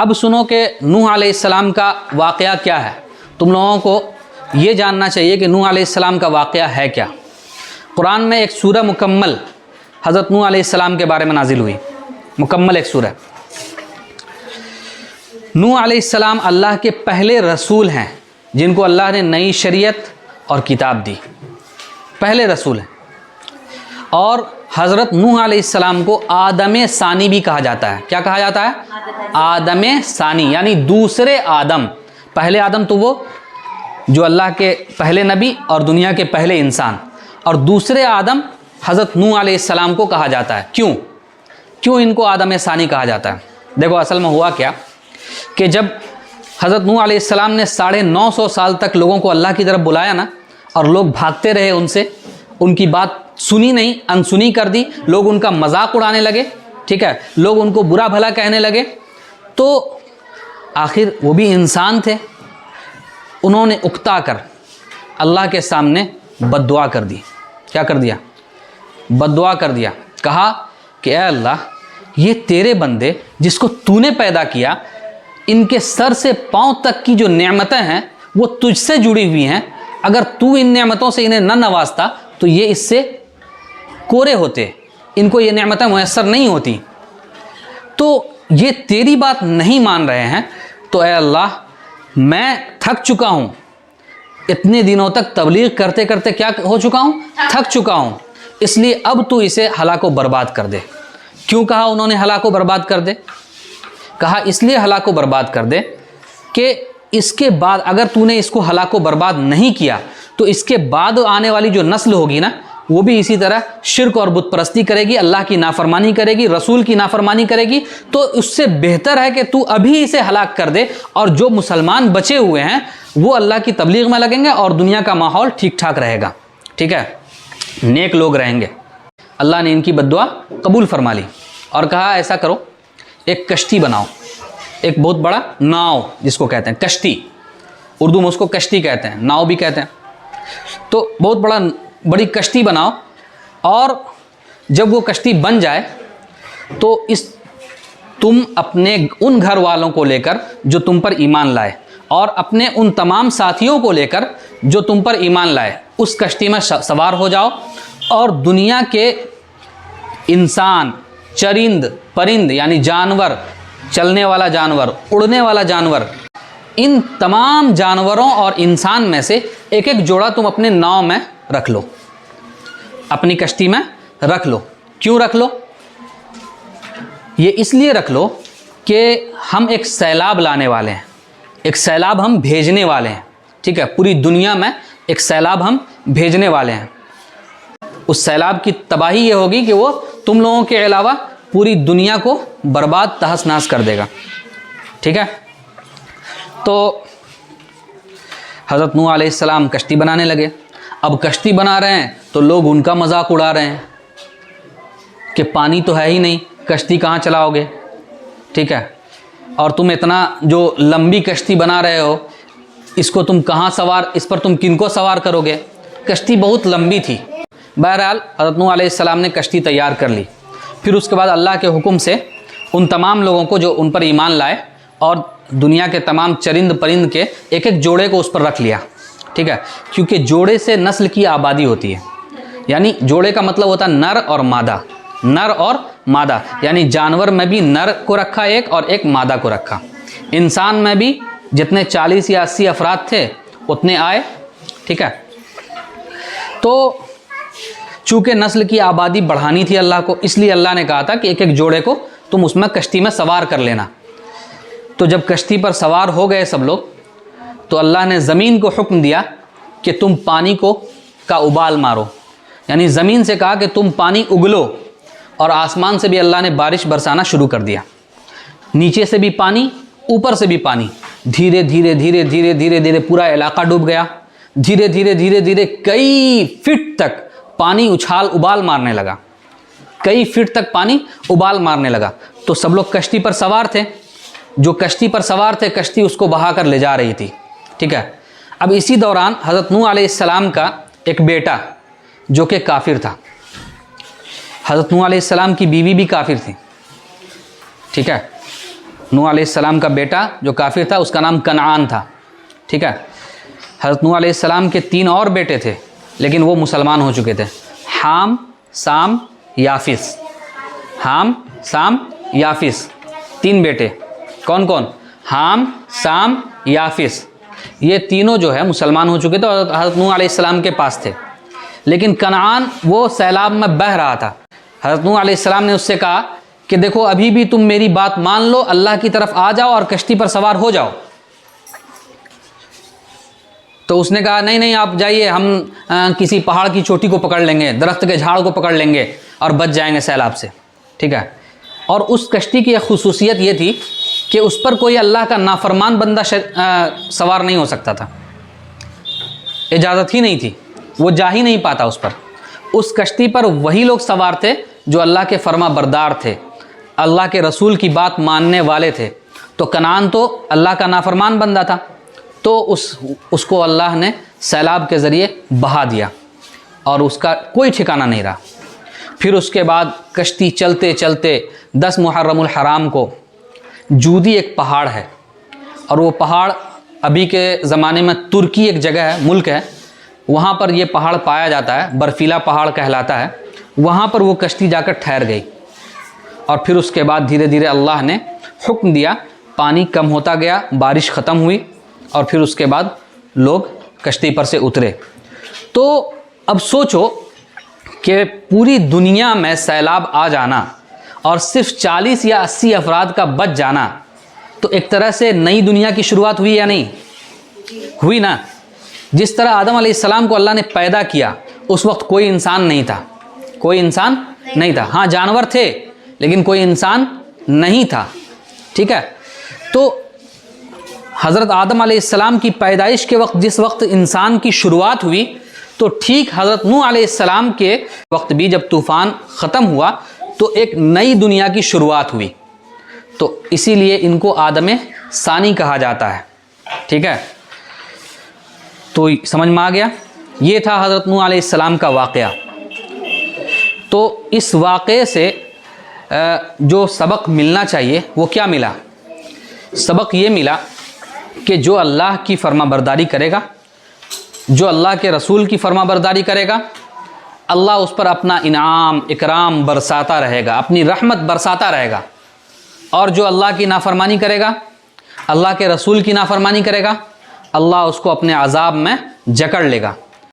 अब सुनो कि नूह अलैहिस्सलाम का वाक़या क्या है। तुम लोगों को ये जानना चाहिए कि नूह अलैहिस्सलाम का वाक़या है क्या। कुरान में एक सूरह मुकम्मल हज़रत नूह अलैहिस्सलाम के बारे में नाजिल हुई, मुकम्मल एक सूरह। नूह अलैहिस्सलाम अल्लाह के पहले रसूल हैं जिनको अल्लाह ने नई शरीयत और किताब दी, पहले रसूल हैं। और हज़रत नूह अलैहिस्सलाम को आदम सानी भी कहा जाता है। क्या कहा जाता है? आदम सानी, यानी दूसरे आदम। पहले आदम तो वो जो अल्लाह के पहले नबी और दुनिया के पहले इंसान, और दूसरे आदम हज़रत नूह अलैहिस्सलाम को कहा जाता है। क्यों इनको आदम सानी कहा जाता है? देखो असल में हुआ क्या कि जब हज़रत नूह अलैहिस्सलाम ने 950 साल तक लोगों को अल्लाह की तरफ बुलाया ना, और लोग भागते रहे उनसे, उनकी बात सुनी नहीं, अनसुनी कर दी, लोग उनका मजाक उड़ाने लगे, ठीक है, लोग उनको बुरा भला कहने लगे, तो आखिर वो भी इंसान थे, उन्होंने उकता कर अल्लाह के सामने बद्दुआ कर दी। क्या कर दिया? बद्दुआ कर दिया। कहा कि ऐ अल्लाह, ये तेरे बंदे जिसको तूने पैदा किया, इनके सर से पांव तक की जो नेमतें हैं वो तुझसे जुड़ी हुई हैं। अगर तू इन नेमतों से इन्हें न नवाजता तो ये इससे कोरे होते, इनको ये नेमतें मुयस्सर नहीं होती। तो ये तेरी बात नहीं मान रहे हैं, तो ऐ अल्लाह, मैं थक चुका हूँ, इतने दिनों तक तबलीग करते करते क्या हो चुका हूँ? थक चुका हूँ, इसलिए अब तू इसे हलाको बर्बाद कर दे। क्यों कहा उन्होंने हलाको बर्बाद कर दे? कहा इसलिए हलाको बर्बाद कर दे कि इसके बाद अगर तूने इसको हलाको बर्बाद नहीं किया तो इसके बाद आने वाली जो नस्ल होगी ना, वो भी इसी तरह शिर्क और बुत परस्ती करेगी, अल्लाह की नाफरमानी करेगी, रसूल की नाफरमानी करेगी। तो उससे बेहतर है कि तू अभी इसे हलाक कर दे, और जो मुसलमान बचे हुए हैं वो अल्लाह की तबलीग में लगेंगे और दुनिया का माहौल ठीक ठाक रहेगा, ठीक है, नेक लोग रहेंगे। अल्लाह ने इनकी बद्दुआ कबूल फरमा ली और कहा ऐसा करो, एक कश्ती बनाओ, एक बहुत बड़ा नाव जिसको कहते हैं कश्ती, उर्दू में उसको कश्ती कहते हैं, नाव भी कहते हैं। तो बहुत बड़ी कश्ती बनाओ, और जब वो कश्ती बन जाए तो तुम अपने उन घर वालों को लेकर जो तुम पर ईमान लाए, और अपने उन तमाम साथियों को लेकर जो तुम पर ईमान लाए, उस कश्ती में सवार हो जाओ, और दुनिया के इंसान, चरिंद परिंद यानी जानवर, चलने वाला जानवर, उड़ने वाला जानवर, इन तमाम जानवरों और इंसान में से एक एक जोड़ा तुम अपने नाव में रख लो, अपनी कश्ती में रख लो। क्यों रख लो? ये इसलिए रख लो कि हम एक सैलाब लाने वाले हैं, एक सैलाब हम भेजने वाले हैं, ठीक है, पूरी दुनिया में एक सैलाब हम भेजने वाले हैं। उस सैलाब की तबाही ये होगी कि वो तुम लोगों के अलावा पूरी दुनिया को बर्बाद तहस नहस कर देगा, ठीक है। तो हज़रत नूह अलैहिस्सलाम कश्ती बनाने लगे। अब कश्ती बना रहे हैं तो लोग उनका मजाक उड़ा रहे हैं कि पानी तो है ही नहीं, कश्ती कहाँ चलाओगे, ठीक है, और तुम इतना जो लंबी कश्ती बना रहे हो, इसको तुम कहाँ सवार, इस पर तुम किनको सवार करोगे? कश्ती बहुत लंबी थी। बहरहाल हज़रत नूह अलैहिस्सलाम ने कश्ती तैयार कर ली। फिर उसके बाद अल्लाह के हुक्म से उन तमाम लोगों को जो उन पर ईमान लाए, और दुनिया के तमाम चरिंद परिंद के एक एक जोड़े को उस पर रख लिया, ठीक है, क्योंकि जोड़े से नस्ल की आबादी होती है। यानी जोड़े का मतलब होता है नर और मादा, नर और मादा, यानी जानवर में भी नर को रखा एक और एक मादा को रखा। इंसान में भी जितने 40 या 80 अफराद थे उतने आए, ठीक है। तो चूँकि नस्ल की आबादी बढ़ानी थी अल्लाह को, इसलिए अल्लाह ने कहा था कि एक एक जोड़े को तुम उसमें कश्ती में सवार कर लेना। तो जब कश्ती पर सवार हो गए सब लोग, तो अल्लाह ने ज़मीन को हुक्म दिया कि तुम पानी का उबाल मारो, यानी ज़मीन से कहा कि तुम पानी उगलो, और आसमान से भी अल्लाह ने बारिश बरसाना शुरू कर दिया। नीचे से भी पानी, ऊपर से भी पानी, धीरे धीरे धीरे धीरे धीरे धीरे पूरा इलाका डूब गया। धीरे धीरे धीरे धीरे कई फीट तक पानी उबाल मारने लगा, कई फीट तक पानी उबाल मारने लगा। तो सब लोग कश्ती पर सवार थे, जो कश्ती पर सवार थे कश्ती उसको बहा कर ले जा रही थी, ठीक है। अब इसी दौरान हज़रत नूह अलैहिस्सलाम का एक बेटा जो कि काफिर था, हज़रत नूह अलैहिस्सलाम की बीवी भी काफिर थी, ठीक है। नूह अलैहिस्सलाम का बेटा जो काफिर था उसका नाम कनान था, ठीक है। हज़रत नूह अलैहिस्सलाम के 3 और बेटे थे लेकिन वो मुसलमान हो चुके थे, हाम, साम, याफिस। हाम, साम, याफिस, 3 बेटे। कौन कौन? हाम, साम, याफिस। ये तीनों जो है मुसलमान हो चुके थे और हज़रत नूह अलैहिस्सलाम के पास थे। लेकिन कनान वो सैलाब में बह रहा था। हज़रत नूह अलैहिस्सलाम ने उससे कहा कि देखो अभी भी तुम मेरी बात मान लो, अल्लाह की तरफ आ जाओ और कश्ती पर सवार हो जाओ। तो उसने कहा नहीं नहीं आप जाइए, हम किसी पहाड़ की चोटी को पकड़ लेंगे, दरख्त के झाड़ को पकड़ लेंगे और बच जाएंगे सैलाब से, ठीक है। और उस कश्ती की एक खुसूसियत ये थी कि उस पर कोई अल्लाह का नाफरमान बंदा सवार नहीं हो सकता था, इजाज़त ही नहीं थी, वो जा ही नहीं पाता उस पर। उस कश्ती पर वही लोग सवार थे जो अल्लाह के फर्मा बरदार थे, अल्लाह के रसूल की बात मानने वाले थे। तो कनान तो अल्लाह का नाफरमान बंदा था, तो उसको अल्लाह ने सैलाब के ज़रिए बहा दिया और उसका कोई ठिकाना नहीं रहा। फिर उसके बाद कश्ती चलते चलते 10 मुहर्रमुल हराम को जूदी एक पहाड़ है, और वो पहाड़ अभी के ज़माने में तुर्की एक जगह है, मुल्क है, वहाँ पर ये पहाड़ पाया जाता है, बर्फीला पहाड़ कहलाता है। वहाँ पर वो कश्ती जाकर ठहर गई और फिर उसके बाद धीरे धीरे अल्लाह ने हुक्म दिया, पानी कम होता गया, बारिश ख़त्म हुई और फिर उसके बाद लोग कश्ती पर से उतरे। तो अब सोचो कि पूरी दुनिया में सैलाब आ जाना और सिर्फ 40 या 80 अफराद का बच जाना, तो एक तरह से नई दुनिया की शुरुआत हुई या नहीं हुई ना। जिस तरह आदम अलैहिस्सलाम को अल्लाह ने पैदा किया उस वक्त कोई इंसान नहीं था, कोई इंसान नहीं था, हाँ जानवर थे लेकिन कोई इंसान नहीं था, ठीक है। तो हज़रत आदम अलैहिस्सलाम की पैदाइश के वक्त जिस वक्त इंसान की शुरुआत हुई, तो ठीक हज़रत नूह अलैहिस्सलाम के वक्त भी जब तूफ़ान ख़त्म हुआ तो एक नई दुनिया की शुरुआत हुई। तो इसीलिए इनको आदम सानी कहा जाता है, ठीक है। तो समझ में आ गया, ये था हज़रत नूह अलैहिस्सलाम का वाक़या। तो इस वाक़े से जो सबक मिलना चाहिए वो क्या मिला? सबक ये मिला कि जो अल्लाह की फर्माबरदारी करेगा, जो अल्लाह के रसूल की फर्माबरदारी करेगा, अल्लाह उस पर अपना इनाम इकराम बरसाता रहेगा, अपनी रहमत बरसाता रहेगा। और जो अल्लाह की नाफरमानी करेगा, अल्लाह के रसूल की नाफरमानी करेगा, अल्लाह उसको अपने अज़ाब में जकड़ लेगा।